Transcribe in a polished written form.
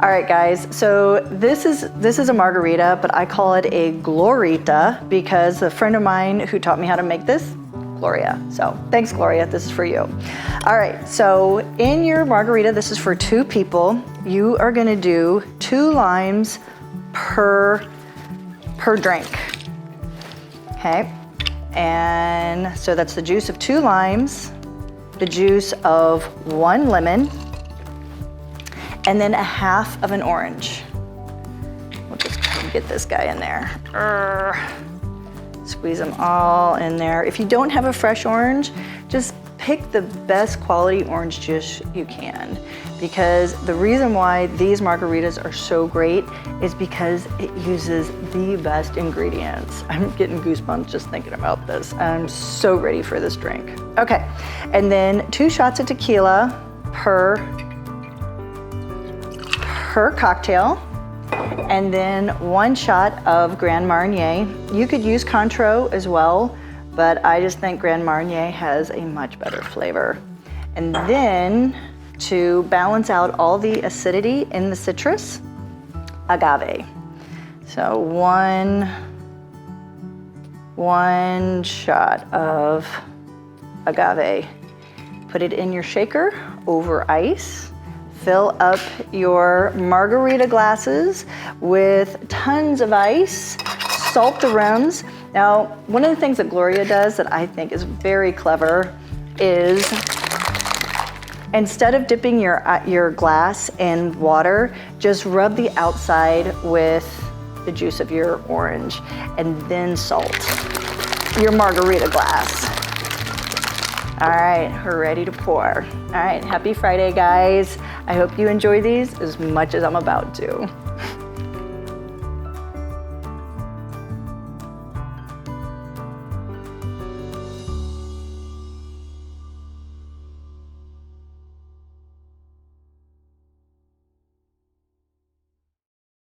All right, guys, so this is a margarita, but I call it a Glorita because a friend of mine who taught me how to make this, Gloria. So thanks, Gloria, this is for you. All right, so in your margarita, this is for 2 people. You are gonna do 2 limes per drink, okay? And so that's the juice of 2 limes, the juice of 1 lemon, and then a half of an orange. We'll just get this guy in there. Squeeze them all in there. If you don't have a fresh orange, just pick the best quality orange juice you can, because the reason why these margaritas are so great is because it uses the best ingredients. I'm getting goosebumps just thinking about this. I'm so ready for this drink. Okay, and then 2 shots of tequila per cocktail, and then 1 shot of Grand Marnier. You could use Cointreau as well, but I just think Grand Marnier has a much better flavor. And then to balance out all the acidity in the citrus, agave. So one shot of agave. Put it in your shaker over ice. Fill up your margarita glasses with tons of ice, salt the rims. Now, one of the things that Gloria does that I think is very clever is instead of dipping your glass in water, just rub the outside with the juice of your orange and then salt your margarita glass. All right, we're ready to pour. All right, happy Friday, guys. I hope you enjoy these as much as I'm about to.